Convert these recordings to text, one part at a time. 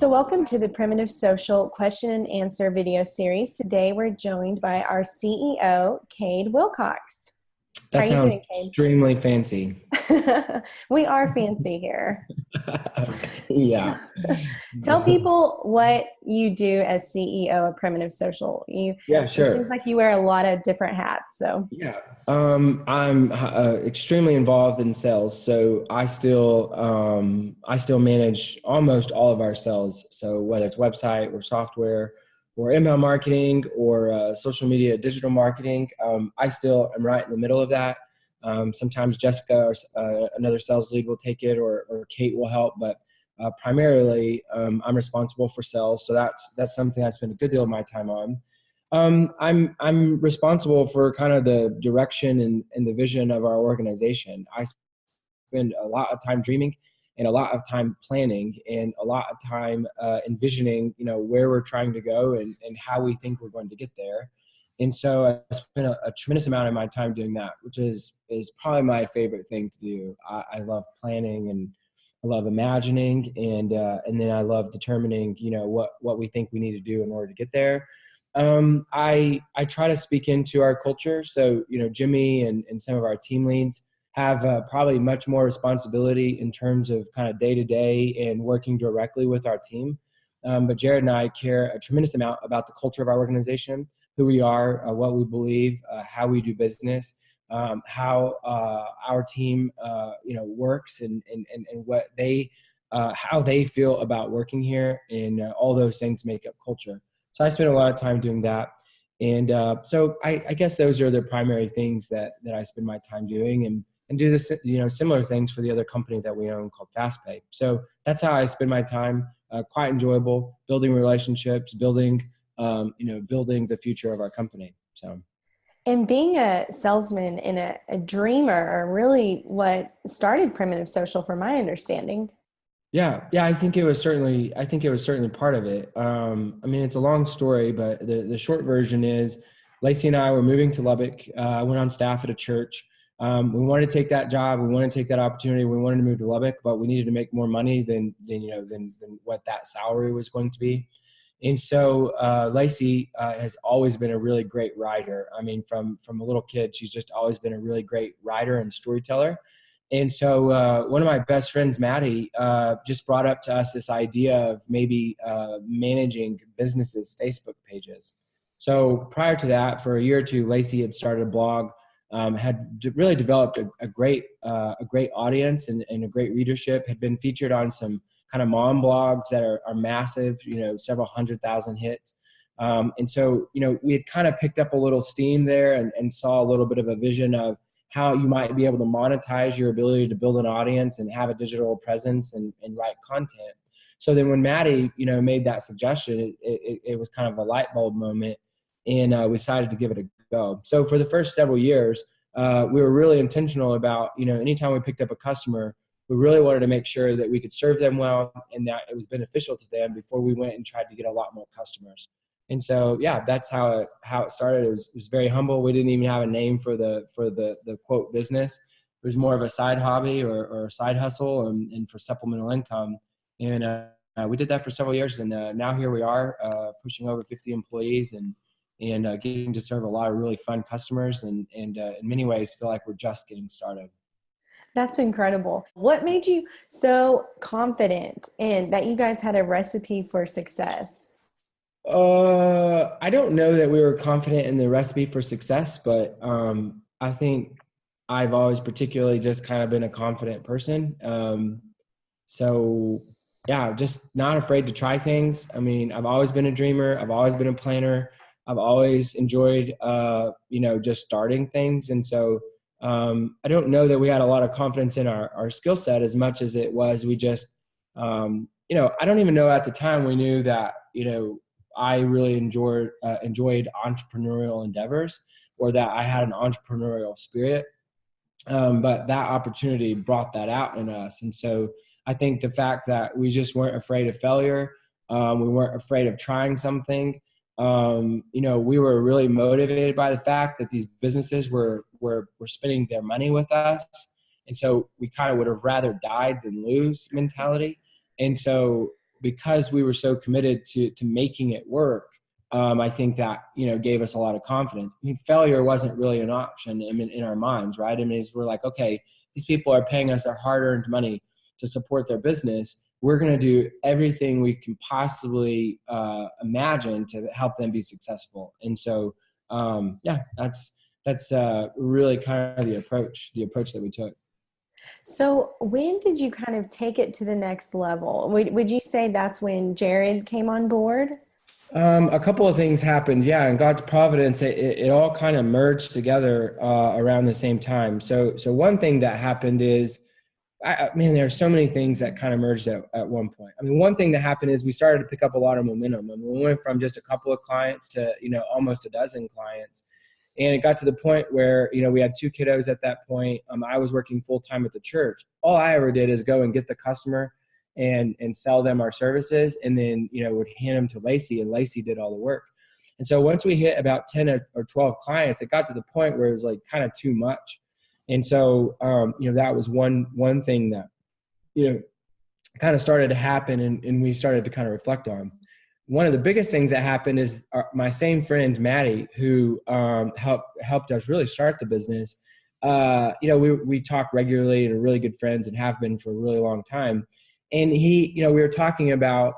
welcome to the Primitive Social question and answer video series. Today we're joined by our CEO, Kade Wilcox. That How are you sounds doing, Kade? extremely fancy. We are fancy here. Yeah. Tell people what you do as CEO of Primitive Social. Yeah, It seems sure. like you wear a lot of different hats. So, Yeah. I'm extremely involved in sales, so I still manage almost all of our sales. So whether it's website or software or inbound marketing or social media, digital marketing, I still am right in the middle of that. Sometimes Jessica or another sales lead will take it, or Kate will help, but primarily I'm responsible for sales. So that's something I spend a good deal of my time on. I'm responsible for kind of the direction and the vision of our organization. I spend a lot of time dreaming and a lot of time planning and a lot of time envisioning, where we're trying to go and how we think we're going to get there. And so I spend a tremendous amount of my time doing that, which is probably my favorite thing to do. I love planning, and I love imagining, and then I love determining, what we think we need to do in order to get there. I try to speak into our culture. So, Jimmy and some of our team leads have probably much more responsibility in terms of kind of day to day and working directly with our team. But Jared and I care a tremendous amount about the culture of our organization, who we are, what we believe, how we do business, how our team, works, and what how they feel about working here, and all those things make up culture. So I spend a lot of time doing that. And so I guess those are the primary things that I spend my time doing, and do this, similar things for the other company that we own called FastPay. So that's how I spend my time. Quite enjoyable, building relationships, building the future of our company. So. and being a salesman and a dreamer are really what started Primitive Social, from my understanding. Yeah, I think it was certainly part of it. I mean, it's a long story, but the short version is Lacey and I were moving to Lubbock. I went on staff at a church. We wanted to take that job. We wanted to take that opportunity. We wanted to move to Lubbock, but we needed to make more money than what that salary was going to be. And so Lacey has always been a really great writer. I mean, from a little kid, she's just always been a really great writer and storyteller. And so one of my best friends, Maddie, just brought up to us this idea of maybe managing businesses' Facebook pages. So prior to that, for a year or two, Lacey had started a blog, really developed a great audience and a great readership, had been featured on some kind of mom blogs that are massive, several 100,000 hits. And so, we had kind of picked up a little steam there and saw a little bit of a vision of how you might be able to monetize your ability to build an audience and have a digital presence and write content. So then when Maddie, made that suggestion, it was kind of a light bulb moment, and we decided to give it a go. So for the first several years, we were really intentional about, anytime we picked up a customer, we really wanted to make sure that we could serve them well and that it was beneficial to them before we went and tried to get a lot more customers. And so, yeah, that's how it started. It was very humble. We didn't even have a name for the quote business. It was more of a side hobby or a side hustle and for supplemental income. And we did that for several years. And now here we are, pushing over 50 employees and getting to serve a lot of really fun customers. And in many ways, feel like we're just getting started. That's incredible. What made you so confident in that you guys had a recipe for success? I don't know that we were confident in the recipe for success, but I think I've always particularly just kind of been a confident person. So yeah, just not afraid to try things. I mean, I've always been a dreamer. I've always been a planner. I've always enjoyed, just starting things. And so I don't know that we had a lot of confidence in our skill set as much as it was we just, I don't even know at the time we knew that, I really enjoyed entrepreneurial endeavors, or that I had an entrepreneurial spirit. But that opportunity brought that out in us. And so I think the fact that we just weren't afraid of failure, we weren't afraid of trying something. We were really motivated by the fact that these businesses were spending their money with us. And so we kind of would have rather died than lose mentality. And so because we were so committed to making it work, I think that, gave us a lot of confidence. I mean, failure wasn't really an option in our minds, right? I mean, we're like, okay, these people are paying us their hard-earned money to support their business. We're going to do everything we can possibly imagine to help them be successful. And so, that's really kind of the approach that we took. So when did you kind of take it to the next level? Would you say that's when Jared came on board? A couple of things happened. Yeah. In God's providence, it all kind of merged together around the same time. So one thing that happened is, there are so many things that kind of merged at one point. I mean, one thing that happened is we started to pick up a lot of momentum. I mean, we went from just a couple of clients to, almost a dozen clients. And it got to the point where, we had 2 kiddos at that point. I was working full time at the church. All I ever did is go and get the customer and sell them our services, and then, would hand them to Lacey, and Lacey did all the work. And so once we hit about 10 or 12 clients, it got to the point where it was like kind of too much. And so, that was one thing that, kind of started to happen, and we started to kind of reflect on. One of the biggest things that happened is my same friend, Maddie, who helped us really start the business. We talk regularly and are really good friends and have been for a really long time. And we were talking about,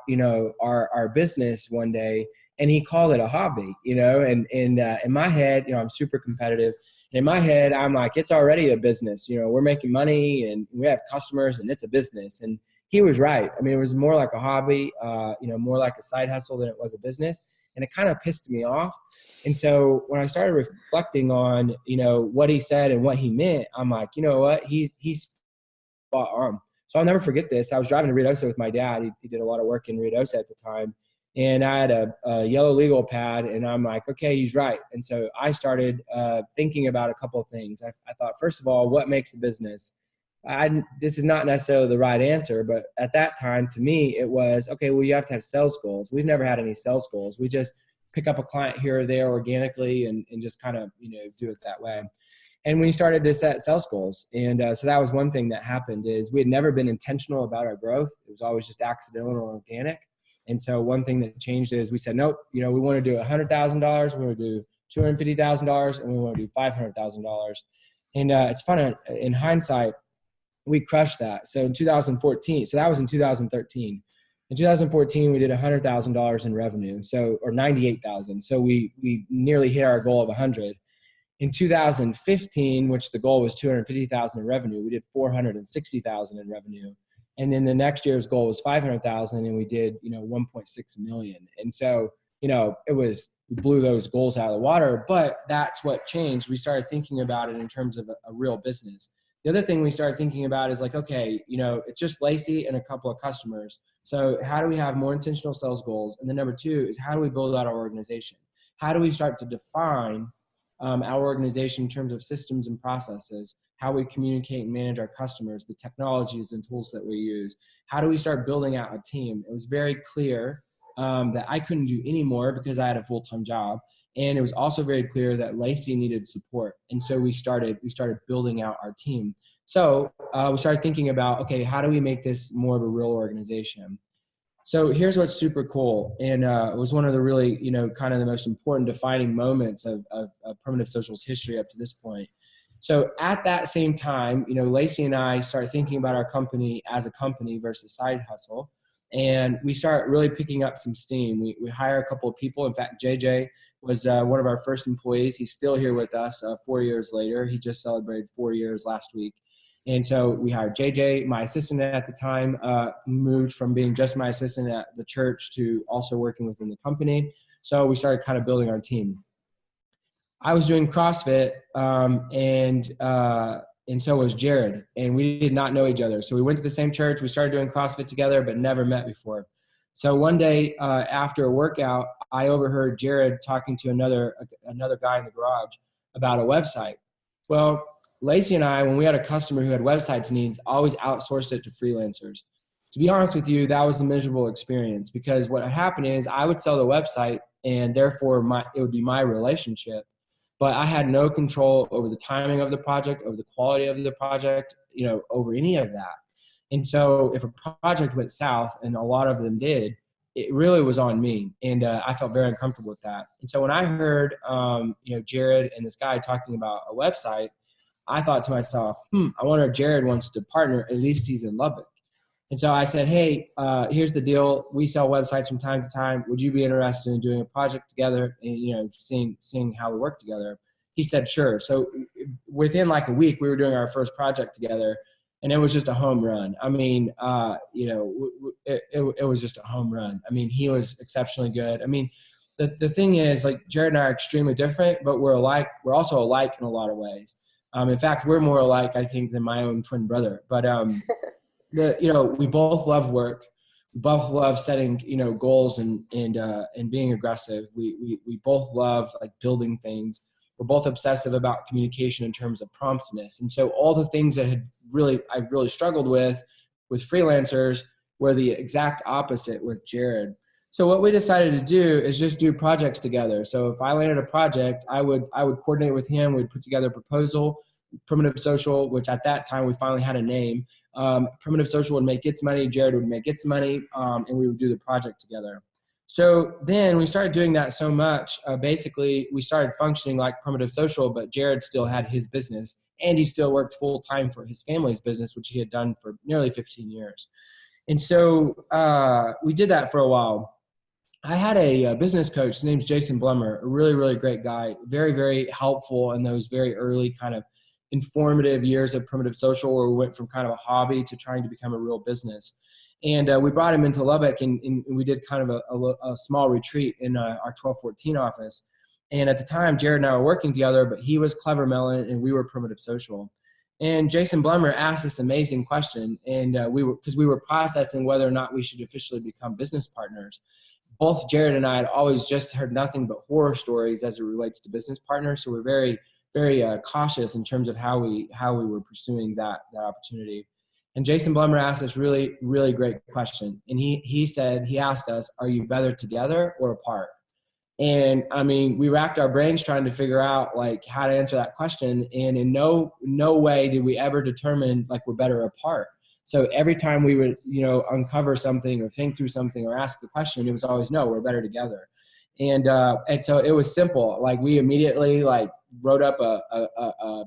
our business one day, and he called it a hobby, and in my head, I'm super competitive. And in my head, I'm like, it's already a business, we're making money and we have customers and it's a business. And he was right. I mean, it was more like a hobby, more like a side hustle than it was a business. And it kind of pissed me off. And so when I started reflecting on, what he said and what he meant, I'm like, you know what, he's spot on. So I'll never forget this. I was driving to Ruidoso with my dad. He did a lot of work in Ruidoso at the time. And I had a yellow legal pad, and I'm like, okay, he's right. And so I started thinking about a couple of things. I thought, first of all, what makes a business? This is not necessarily the right answer, but at that time, to me, it was, okay, well, you have to have sales goals. We've never had any sales goals. We just pick up a client here or there organically and just kind of, do it that way. And we started to set sales goals. And so that was one thing that happened is we had never been intentional about our growth. It was always just accidental or organic. And so one thing that changed is we said, nope, we want to do $100,000, we want to do $250,000, and we want to do $500,000. And it's fun in hindsight, we crushed that. So in 2014, so that was in 2013. In 2014, we did $100,000 in revenue, or 98,000. So we nearly hit our goal of 100. In 2015, which the goal was 250,000 in revenue, we did 460,000 in revenue. And then the next year's goal was 500,000, and we did, 1.6 million. And so, we blew those goals out of the water, but that's what changed. We started thinking about it in terms of a real business. The other thing we started thinking about is like, okay, it's just Lacey and a couple of customers. So how do we have more intentional sales goals? And then number 2 is how do we build out our organization? How do we start to define our organization in terms of systems and processes, how we communicate and manage our customers, the technologies and tools that we use? How do we start building out a team? It was very clear that I couldn't do any more because I had a full-time job. And it was also very clear that Lacey needed support. And so we started building out our team. So we started thinking about, okay, how do we make this more of a real organization? So here's what's super cool. And it was one of the really, kind of the most important defining moments of Primitive Social's history up to this point. So at that same time, Lacey and I start thinking about our company as a company versus side hustle. And we start really picking up some steam. We hire a couple of people. In fact, JJ was one of our first employees. He's still here with us 4 years later. He just celebrated 4 years last week. And so we hired JJ. My assistant at the time moved from being just my assistant at the church to also working within the company. So we started kind of building our team. I was doing CrossFit, and so was Jared, and we did not know each other. So we went to the same church. We started doing CrossFit together, but never met before. So one day after a workout, I overheard Jared talking to another guy in the garage about a website. Well, Lacey and I, when we had a customer who had websites needs, always outsourced it to freelancers. To be honest with you, that was a miserable experience because what happened is I would sell the website and therefore it would be my relationship, but I had no control over the timing of the project, over the quality of the project, over any of that. And so if a project went south, and a lot of them did, it really was on me. And I felt very uncomfortable with that. And so when I heard, Jared and this guy talking about a website, I thought to myself, I wonder if Jared wants to partner, at least he's in Lubbock. And so I said, hey, here's the deal. We sell websites from time to time. Would you be interested in doing a project together and, seeing how we work together? He said, sure. So within like a week, we were doing our first project together, and it was just a home run. I mean, it was just a home run. I mean, he was exceptionally good. I mean, the thing is, like, Jared and I are extremely different, but we're alike. We're also alike in a lot of ways. In fact, we're more alike, I think, than my own twin brother. But we both love work. We both love setting, goals and being aggressive. We both love like building things. We're both obsessive about communication in terms of promptness. And so all the things that I really struggled with freelancers were the exact opposite with Jared. So what we decided to do is just do projects together. So if I landed a project, I would coordinate with him. We'd put together a proposal. Primitive Social, which at that time we finally had a name. Primitive Social would make its money, Jared would make its money, and we would do the project together. So then we started doing that so much, basically we started functioning like Primitive Social, but Jared still had his business, and he still worked full time for his family's business, which he had done for nearly 15 years. And so we did that for a while. I had a business coach, his name's Jason Blummer, a really, really great guy, very, very helpful in those very early kind of informative years of Primitive Social, where we went from kind of a hobby to trying to become a real business. And we brought him into Lubbock, and we did kind of a small retreat in our 1214 office. And at the time, Jared and I were working together, but he was Clever Melon and we were Primitive Social. And Jason Blummer asked this amazing question, and because we were processing whether or not we should officially become business partners. Both Jared and I had always just heard nothing but horror stories as it relates to business partners, so we're very, very cautious in terms of how we were pursuing that opportunity. And Jason Blummer asked this really, really great question. And he asked us, are you better together or apart? And I mean, we racked our brains trying to figure out like how to answer that question. And in no way did we ever determine like we're better apart. So every time we would, uncover something or think through something or ask the question, it was always, no, we're better together. And so it was simple. Like we immediately like wrote up a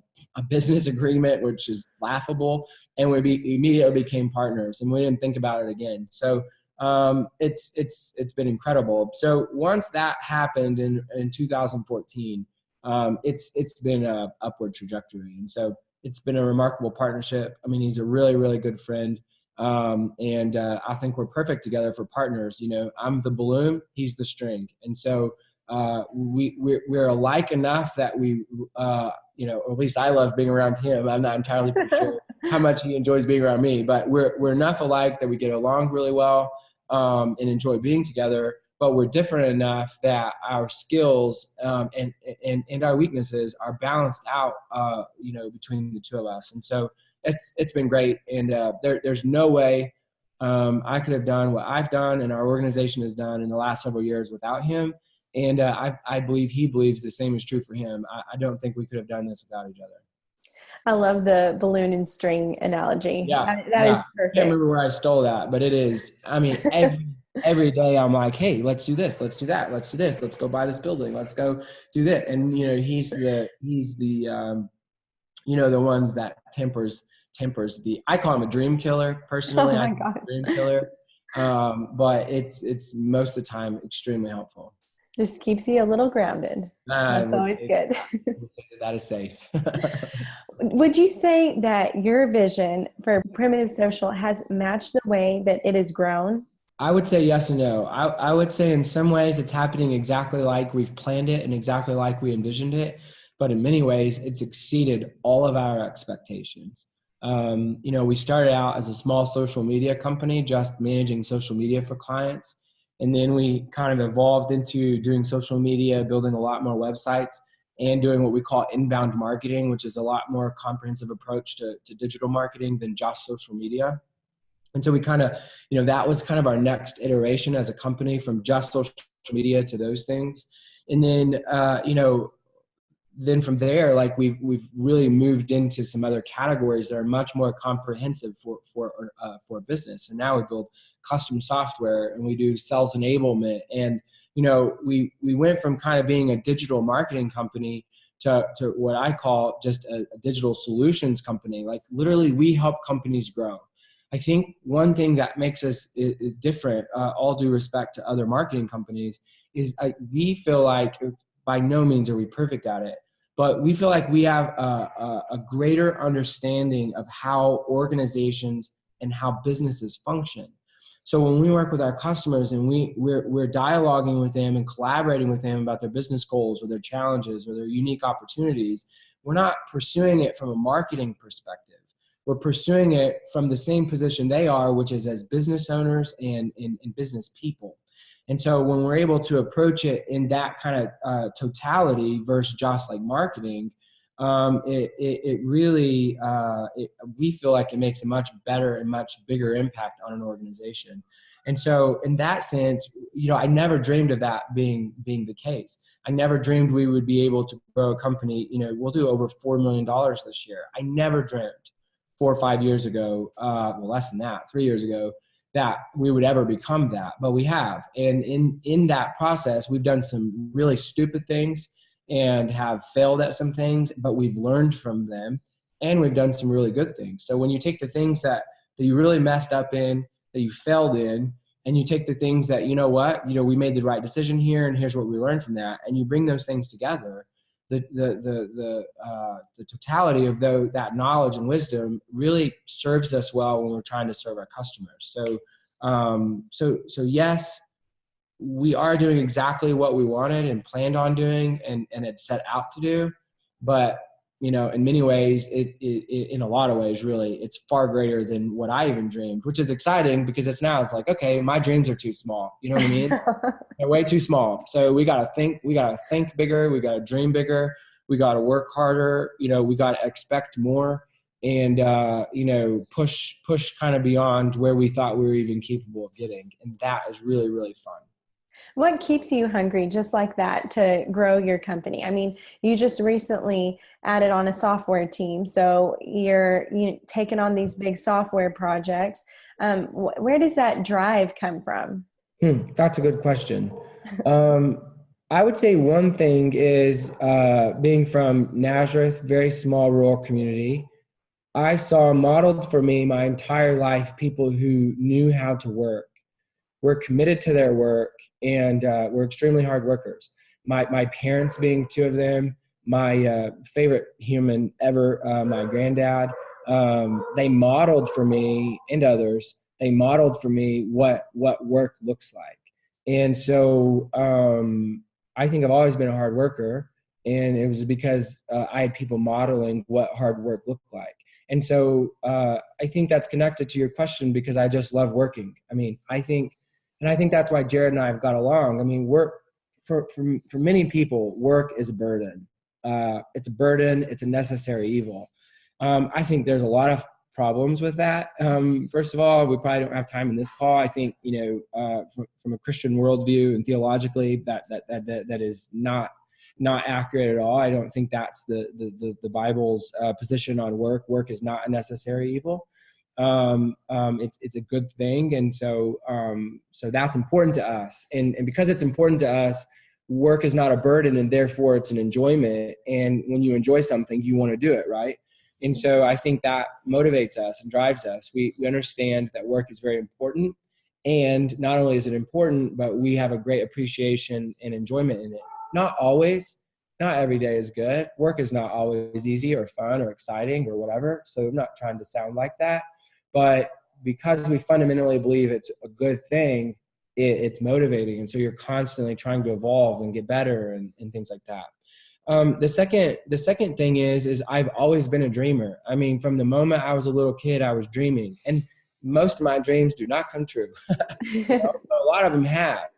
business agreement, which is laughable, and we immediately became partners, and we didn't think about it again. So it's been incredible. So once that happened in 2014, it's been a upward trajectory, and so it's been a remarkable partnership. I mean, he's a really, really good friend. And I think we're perfect together for partners. I'm the balloon, he's the string. And so we're alike enough that we, at least I love being around him. I'm not entirely for sure how much he enjoys being around me, but we're enough alike that we get along really well and enjoy being together. But we're different enough that our skills and our weaknesses are balanced out, between the two of us. And so it's been great. And there's no way I could have done what I've done and our organization has done in the last several years without him. And I believe he believes the same is true for him. I don't think we could have done this without each other. I love the balloon and string analogy. Yeah, that is perfect. I can't remember where I stole that, but it is. I mean, every day I'm like, hey, let's do this, let's do that, let's do this, let's go buy this building, let's go do that. And he's the the ones that tempers the. I call him a dream killer personally. Oh my gosh. Dream killer. But it's most of the time extremely helpful. Just keeps you a little grounded. That's always good. That is safe. Would you say that your vision for Primitive Social has matched the way that it has grown? I would say yes and no. I would say in some ways it's happening exactly like we've planned it and exactly like we envisioned it. But in many ways, it's exceeded all of our expectations. We started out as a small social media company, just managing social media for clients. And then we kind of evolved into doing social media, building a lot more websites, and doing what we call inbound marketing, which is a lot more comprehensive approach to digital marketing than just social media. And so we kind of, that was kind of our next iteration as a company, from just social media to those things. And then, then from there, like we've really moved into some other categories that are much more comprehensive for a business. And now we build custom software and we do sales enablement. And, we went from kind of being a digital marketing company to what I call just a digital solutions company. Like literally we help companies grow. I think one thing that makes us different, all due respect to other marketing companies, is we feel like, by no means are we perfect at it, but we feel like we have a greater understanding of how organizations and how businesses function. So when we work with our customers and we're dialoguing with them and collaborating with them about their business goals or their challenges or their unique opportunities, we're not pursuing it from a marketing perspective. We're pursuing it from the same position they are, which is as business owners and business people. And so when we're able to approach it in that kind of totality versus just like marketing, it really, we feel like it makes a much better and much bigger impact on an organization. And so in that sense, I never dreamed of that being the case. I never dreamed we would be able to grow a company. We'll do over $4 million this year. I never dreamed 4 or 5 years ago, well, less than that, 3 years ago, that we would ever become that, but we have. And in that process, we've done some really stupid things and have failed at some things, but we've learned from them and we've done some really good things. So when you take the things that you really messed up in, that you failed in, and you take the things that, we made the right decision here and here's what we learned from that, and you bring those things together, the totality of that knowledge and wisdom really serves us well when we're trying to serve our customers. So yes, we are doing exactly what we wanted and planned on doing and had set out to do. But, in many ways, in a lot of ways, really, it's far greater than what I even dreamed, which is exciting because it's like, okay, my dreams are too small. You know what I mean? They're way too small. So we got to think bigger. We got to dream bigger. We got to work harder. We got to expect more and, push kind of beyond where we thought we were even capable of getting. And that is really, really fun. What keeps you hungry just like that to grow your company? I mean, you just recently added on a software team, so you're taking on these big software projects. Where does that drive come from? That's a good question. I would say one thing is being from Nazareth, very small rural community. I saw modeled for me my entire life people who knew how to work, were committed to their work, and were extremely hard workers. My parents being two of them, my favorite human ever, my granddad, they modeled for me and others, they modeled for me what work looks like. And so I think I've always been a hard worker, and it was because I had people modeling what hard work looked like. And so I think that's connected to your question because I just love working. I mean, I think that's why Jared and I have got along. I mean, work for many people, work is a burden. It's a burden. It's a necessary evil. I think there's a lot of problems with that. First of all, we probably don't have time in this call. I think, from a Christian worldview and theologically, that is not accurate at all. I don't think that's the Bible's position on work. Work is not a necessary evil. It's a good thing. And so that's important to us. And because it's important to us, work is not a burden, and therefore it's an enjoyment. And when you enjoy something, you want to do it, right? And so I think that motivates us and drives us. We understand that work is very important. And not only is it important, but we have a great appreciation and enjoyment in it. Not always, not every day is good. Work is not always easy or fun or exciting or whatever. So I'm not trying to sound like that. But because we fundamentally believe it's a good thing, it's motivating. And so you're constantly trying to evolve and get better and things like that. The second thing is I've always been a dreamer. I mean, from the moment I was a little kid, I was dreaming. And most of my dreams do not come true. A lot of them have.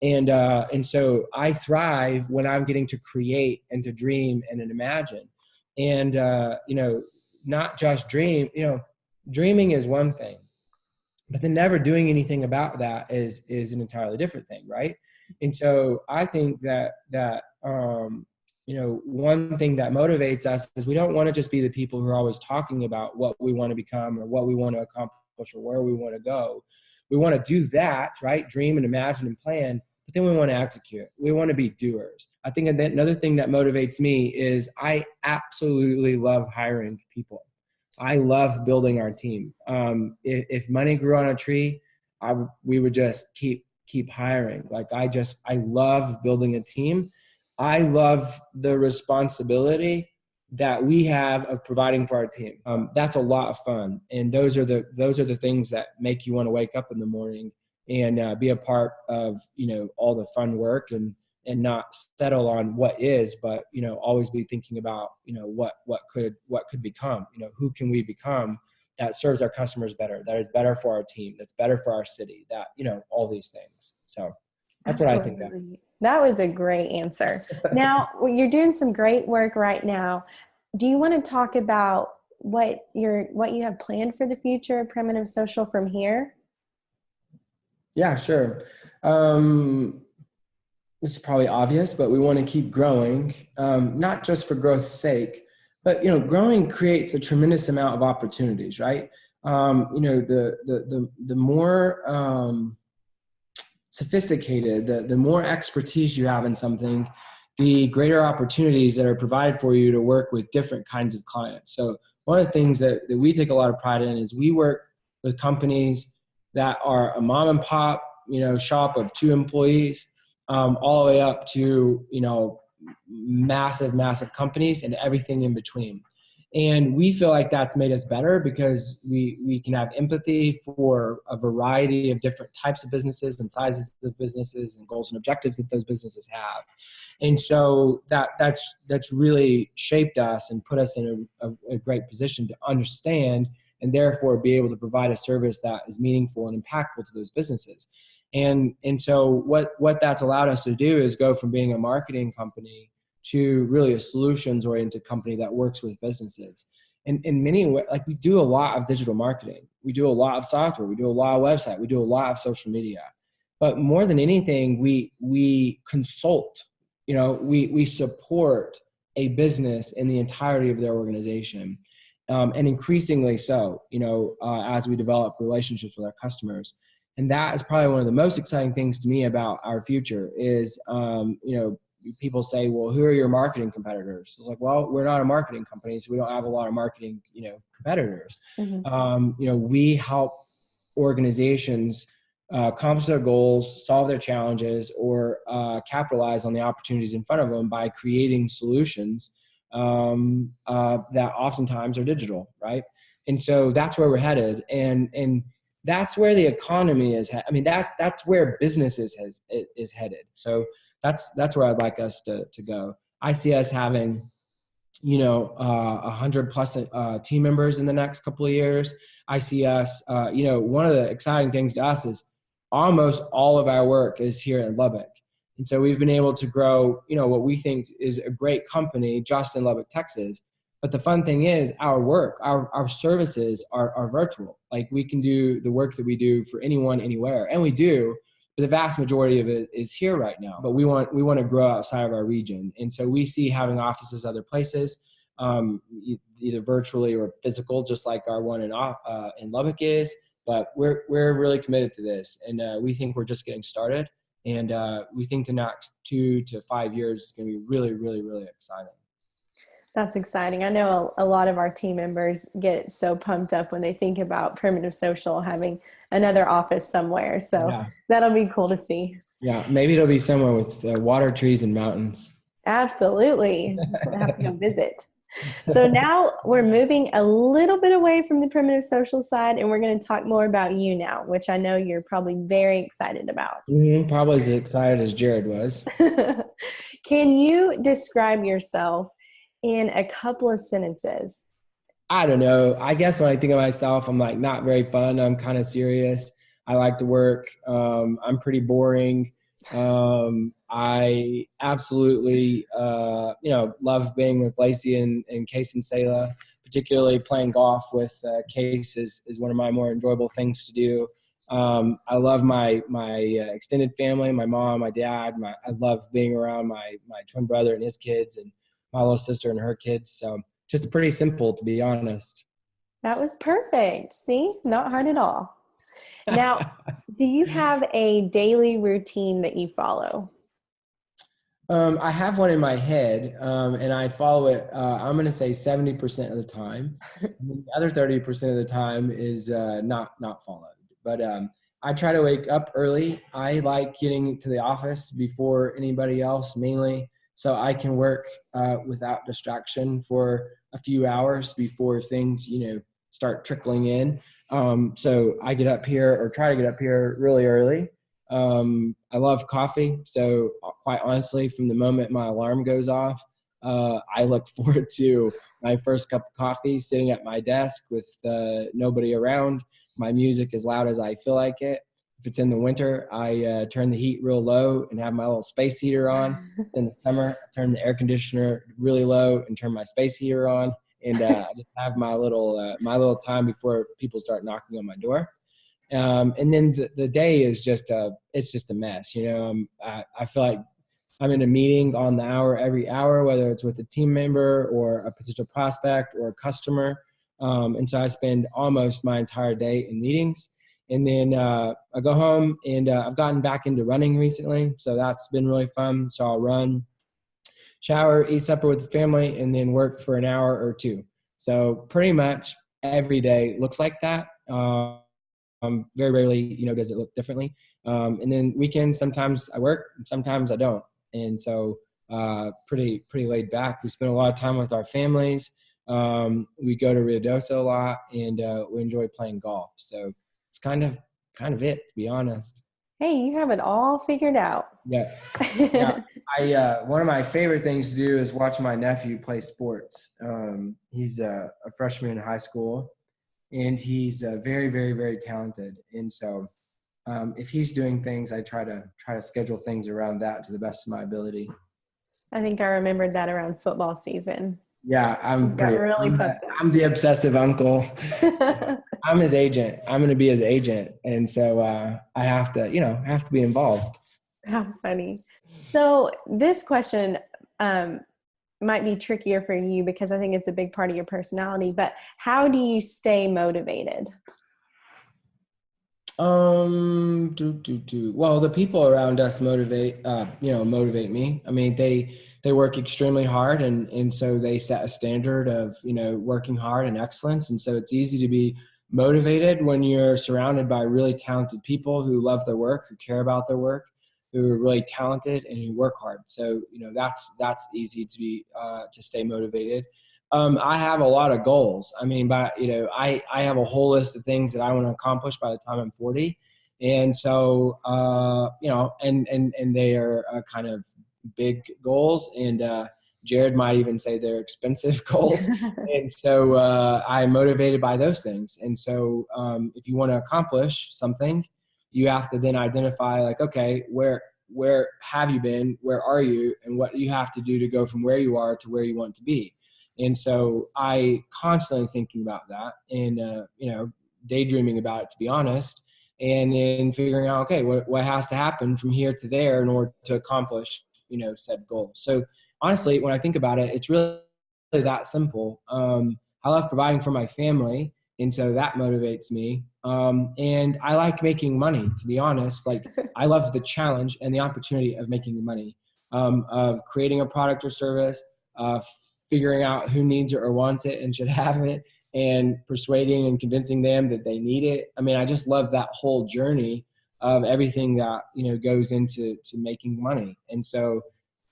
And so I thrive when I'm getting to create and to dream and to imagine. And, not just dream, dreaming is one thing, but then never doing anything about that is an entirely different thing. Right. And so I think that one thing that motivates us is we don't want to just be the people who are always talking about what we want to become or what we want to accomplish or where we want to go. We want to do that, right? Dream and imagine and plan, but then we want to execute. We want to be doers. I think another thing that motivates me is I absolutely love hiring people. I love building our team. If money grew on a tree, we would just keep hiring. Like I love building a team. I love the responsibility that we have of providing for our team. That's a lot of fun. And those are the things that make you want to wake up in the morning and be a part of, all the fun work and not settle on what is, but, always be thinking about, what could become, who can we become that serves our customers better, that is better for our team, that's better for our city, that, all these things. So that's Absolutely. what I think of. That was a great answer. Now, you're doing some great work right now. Do you want to talk about what you have planned for the future of Primitive Social from here? Yeah, sure. This is probably obvious, but we want to keep growing, not just for growth's sake, but growing creates a tremendous amount of opportunities, right? The more sophisticated, the more expertise you have in something, the greater opportunities that are provided for you to work with different kinds of clients. So one of the things that we take a lot of pride in is we work with companies that are a mom and pop, shop of 2 employees, all the way up to, massive companies and everything in between. And we feel like that's made us better because we can have empathy for a variety of different types of businesses and sizes of businesses and goals and objectives that those businesses have. And so that's really shaped us and put us in a great position to understand and therefore be able to provide a service that is meaningful and impactful to those businesses. And so what that's allowed us to do is go from being a marketing company to really a solutions-oriented company that works with businesses. And in many ways, like we do a lot of digital marketing. We do a lot of software. We do a lot of website. We do a lot of social media. But more than anything, we consult. We support a business in the entirety of their organization. And increasingly so, as we develop relationships with our customers. And that is probably one of the most exciting things to me about our future is, people say, well, who are your marketing competitors? It's like, well, we're not a marketing company, so we don't have a lot of marketing, competitors. Mm-hmm. We help organizations accomplish their goals, solve their challenges, or capitalize on the opportunities in front of them by creating solutions that oftentimes are digital, right? And so that's where we're headed. And that's where the economy is. That's where business is headed. So that's where I'd like us to go. I see us having, 100 plus team members in the next couple of years. I see us, one of the exciting things to us is almost all of our work is here in Lubbock. And so we've been able to grow, what we think is a great company just in Lubbock, Texas. But the fun thing is our work, our services are virtual. Like we can do the work that we do for anyone, anywhere. And we do, but the vast majority of it is here right now. But we want to grow outside of our region. And so we see having offices other places, either virtually or physical, just like our one in Lubbock is. But we're really committed to this. And we think we're just getting started. And we think the next 2 to 5 years is going to be really, really, really exciting. That's exciting. I know a lot of our team members get so pumped up when they think about Primitive Social having another office somewhere. So yeah. That'll be cool to see. Yeah, maybe it'll be somewhere with water, trees, and mountains. Absolutely. We'll have to go visit. So now we're moving a little bit away from the Primitive Social side, and we're going to talk more about you now, which I know you're probably very excited about. Probably as excited as Jared was. Can you describe yourself in a couple of sentences? I don't know. I guess when I think of myself, I'm like not very fun. I'm kind of serious. I like to work. I'm pretty boring. I absolutely, love being with Lacey and Case and Selah. Particularly playing golf with Case is one of my more enjoyable things to do. I love my extended family, my mom, my dad. I love being around my twin brother and his kids, and my little sister and her kids. So just pretty simple, to be honest. That was perfect. See, not hard at all. Now, do you have a daily routine that you follow? I have one in my head, and I follow it. I'm going to say 70% of the time. And then the other 30% of the time is not followed. But I try to wake up early. I like getting to the office before anybody else, mainly, so I can work without distraction for a few hours before things, start trickling in. So I get up here, or try to get up here really early. I love coffee. So quite honestly, from the moment my alarm goes off, I look forward to my first cup of coffee, sitting at my desk with nobody around, my music as loud as I feel like it. If it's in the winter, I turn the heat real low and have my little space heater on. If it's in the summer, I turn the air conditioner really low and turn my space heater on. And I just have my little time before people start knocking on my door. And then the day is it's just a mess. I feel like I'm in a meeting on the hour every hour, whether it's with a team member or a potential prospect or a customer. And so I spend almost my entire day in meetings. And then I go home, and I've gotten back into running recently. So that's been really fun. So I'll run, shower, eat supper with the family, and then work for an hour or two. So pretty much every day looks like that. Very rarely, does it look differently. And then weekends, sometimes I work, and sometimes I don't. And so pretty laid back. We spend a lot of time with our families. We go to Ruidoso a lot, and we enjoy playing golf. So it's kind of it, to be honest. Hey, you have it all figured out. Yeah. Yeah. One of my favorite things to do is watch my nephew play sports. He's a freshman in high school, and he's very, very, very talented. And so if he's doing things, I try to schedule things around that to the best of my ability. I think I remembered that around football season. Yeah, I'm the obsessive uncle. Up. I'm his agent. I'm going to be his agent. And so I have to be involved. How funny. So this question might be trickier for you because I think it's a big part of your personality, but how do you stay motivated? Well, the people around us motivate me. I mean, they work extremely hard, and so they set a standard of, working hard and excellence. And so it's easy to be motivated when you're surrounded by really talented people who love their work, who care about their work, who are really talented and who work hard. So, that's easy to be, to stay motivated. I have a lot of goals. I mean, I have a whole list of things that I want to accomplish by the time I'm 40. And so, and they are kind of big goals. And Jared might even say they're expensive goals. And so I'm motivated by those things. And so if you want to accomplish something, you have to then identify, like, okay, where have you been? Where are you? And what you have to do to go from where you are to where you want to be. And so I constantly thinking about that and, daydreaming about it, to be honest, and then figuring out, okay, what has to happen from here to there in order to accomplish, said goals. So honestly, when I think about it, it's really that simple. I love providing for my family, and so that motivates me. And I like making money, to be honest. Like, I love the challenge and the opportunity of making money, of creating a product or service, figuring out who needs it or wants it and should have it, and persuading and convincing them that they need it. I mean, I just love that whole journey of everything that, goes into making money. And so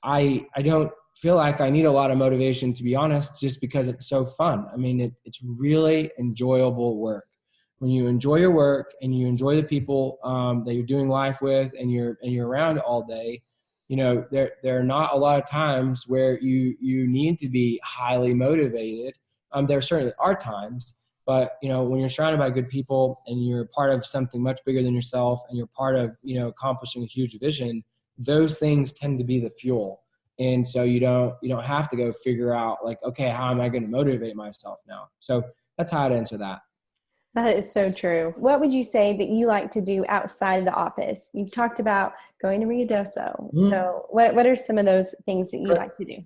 I don't feel like I need a lot of motivation, to be honest, just because it's so fun. I mean, it's really enjoyable work. When you enjoy your work and you enjoy the people that you're doing life with, and you're around all day, there are not a lot of times where you need to be highly motivated. There certainly are times, but when you're surrounded by good people and you're part of something much bigger than yourself, and you're part of accomplishing a huge vision, those things tend to be the fuel. And so you don't have to go figure out, like, okay, how am I going to motivate myself now? So that's how I'd answer that. That is so true. What would you say that you like to do outside of the office? You've talked about going to Ruidoso. So what are some of those things that you like to do?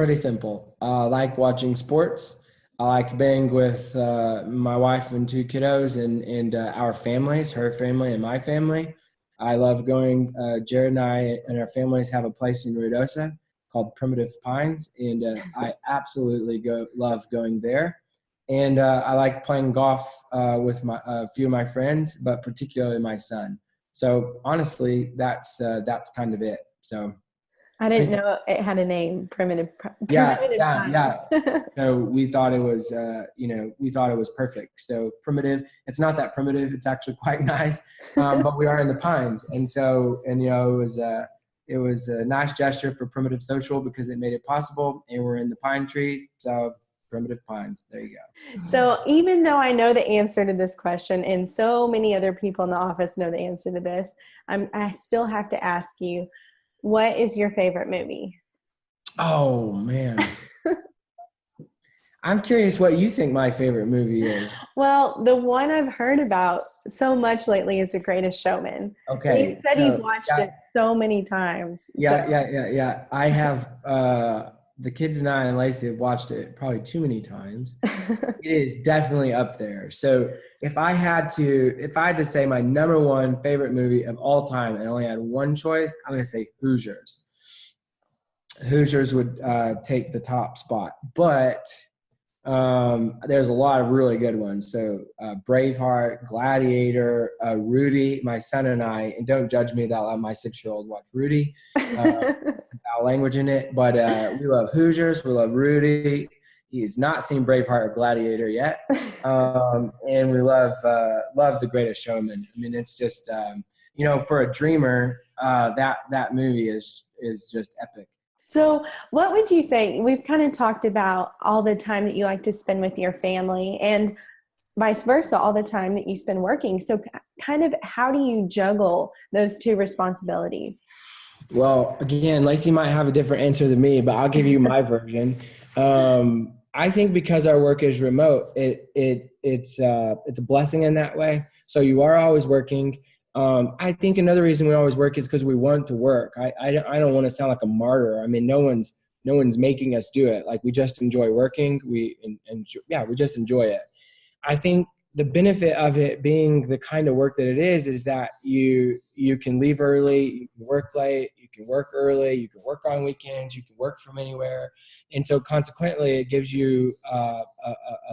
Pretty simple. I like watching sports. I like being with my wife and two kiddos and our families, her family and my family. I love going. Jared and I and our families have a place in Ruidosa called Primitive Pines, and I absolutely love going there. And I like playing golf with a few of my friends, but particularly my son. So honestly, that's kind of it. So. I didn't know it had a name, Yeah, primitive yeah, pine. yeah. So we thought it was, we thought it was perfect. So primitive, it's not that primitive. It's actually quite nice. But we are in the pines. And so, it was a nice gesture for Primitive Social because it made it possible. And we're in the pine trees. So primitive pines, there you go. So even though I know the answer to this question, and so many other people in the office know the answer to this, I still have to ask you, what is your favorite movie? Oh man. I'm curious what you think my favorite movie is. Well, the one I've heard about so much lately is The Greatest Showman. You Okay. said you've So, watched yeah, it so many times. yeah, yeah, yeah, yeah. I have the kids and I and Lacey have watched it probably too many times. It is definitely up there. So if I had to say my number one favorite movie of all time and I only had one choice, I'm gonna say Hoosiers. Hoosiers would take the top spot, but there's a lot of really good ones. So Braveheart, Gladiator, Rudy, my son and I, and don't judge me that I let my 6-year-old watch Rudy, without language in it, but we love Hoosiers, we love Rudy. He's not seen Braveheart or Gladiator yet, and we love The Greatest Showman. I mean, it's just for a dreamer, that movie is just epic. So, what would you say? We've kind of talked about all the time that you like to spend with your family and vice versa, all the time that you spend working. So, kind of how do you juggle those two responsibilities? Well, again, Lacey might have a different answer than me, but I'll give you my version. I think because our work is remote, it's a blessing in that way. So you are always working. I think another reason we always work is because we want to work. I don't want to sound like a martyr. I mean, no one's making us do it. Like we just enjoy working. We just enjoy it. I think the benefit of it being the kind of work that it is that you can leave early, you can work late, you can work early, you can work on weekends, you can work from anywhere. And so consequently, it gives you a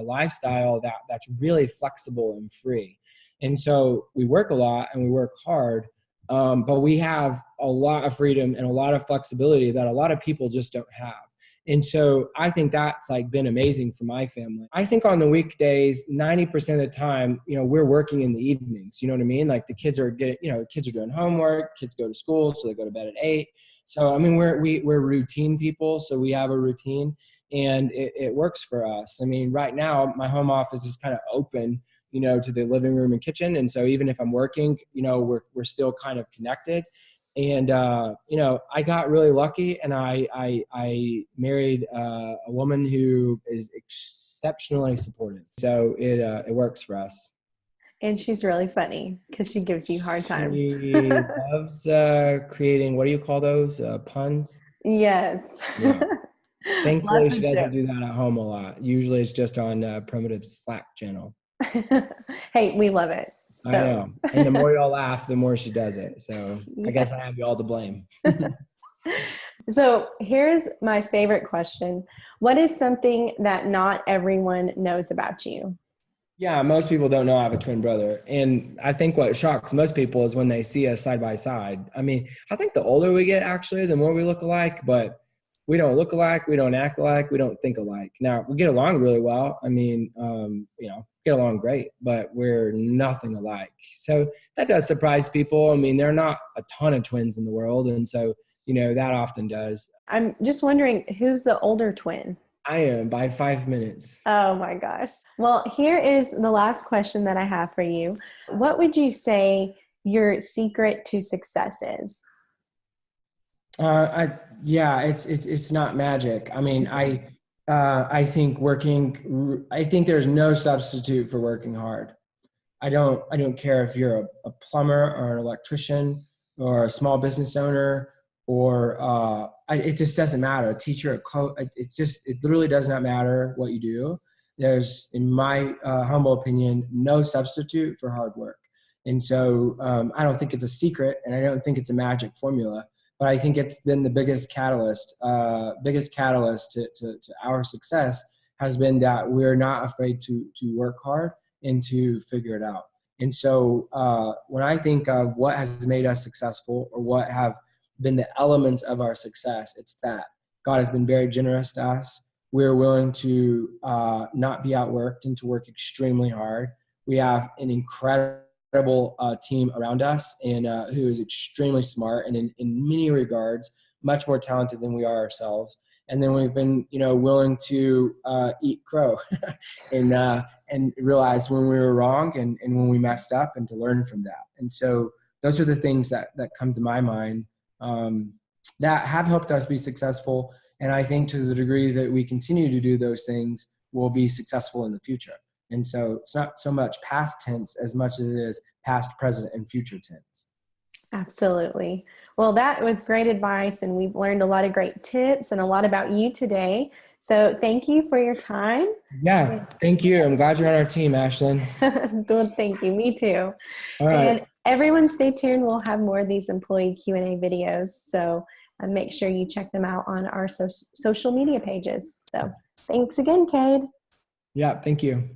lifestyle that's really flexible and free. And so we work a lot and we work hard, but we have a lot of freedom and a lot of flexibility that a lot of people just don't have. And so I think that's like been amazing for my family. I think on the weekdays, 90% of the time, we're working in the evenings. You know what I mean? Like the kids are doing homework, kids go to school, so they go to bed at 8. So, I mean, we're routine people. So we have a routine and it works for us. I mean, right now my home office is kind of open, to the living room and kitchen. And so even if I'm working, we're still kind of connected. And, I got really lucky and I married a woman who is exceptionally supportive. So it works for us. And she's really funny because she gives you hard times. She loves creating, what do you call those, puns? Yes. Yeah. Thankfully, she doesn't jokes. do that at home a lot. Usually it's just on Primitive Slack channel. Hey, we love it. So. I know. And the more y'all laugh, the more she does it. So I guess I have you all to blame. So here's my favorite question. What is something that not everyone knows about you? Yeah, most people don't know I have a twin brother. And I think what shocks most people is when they see us side by side. I mean, I think the older we get, actually, the more we look alike, but we don't look alike, we don't act alike, we don't think alike. Now, we get along really well. I mean, get along great, but we're nothing alike. So that does surprise people. I mean, there are not a ton of twins in the world. And so, that often does. I'm just wondering, who's the older twin? I am by 5 minutes. Oh my gosh. Well, here is the last question that I have for you. What would you say your secret to success is? It's not magic. I mean, I think there's no substitute for working hard. I don't care if you're a plumber or an electrician or a small business owner or it just doesn't matter. A teacher, a coach, it literally does not matter what you do. There's, in my humble opinion, no substitute for hard work. And so I don't think it's a secret, and I don't think it's a magic formula, but I think it's been the biggest catalyst to our success has been that we're not afraid to work hard and to figure it out. And so when I think of what has made us successful, or what have been the elements of our success, it's that God has been very generous to us. We're willing to not be outworked and to work extremely hard. We have an incredible team around us, and who is extremely smart and in many regards much more talented than we are ourselves. And then we've been, willing to eat crow and realize when we were wrong and when we messed up, and to learn from that. And so those are the things that come to my mind that have helped us be successful. And I think to the degree that we continue to do those things, we'll be successful in the future. And so it's not so much past tense as much as it is past, present, and future tense. Absolutely. Well, that was great advice, and we've learned a lot of great tips and a lot about you today. So thank you for your time. Yeah, thank you. I'm glad you're on our team, Ashlyn. Good, thank you. Me too. All right. And everyone stay tuned. We'll have more of these employee Q&A videos. So make sure you check them out on our social media pages. So thanks again, Kade. Yeah, thank you.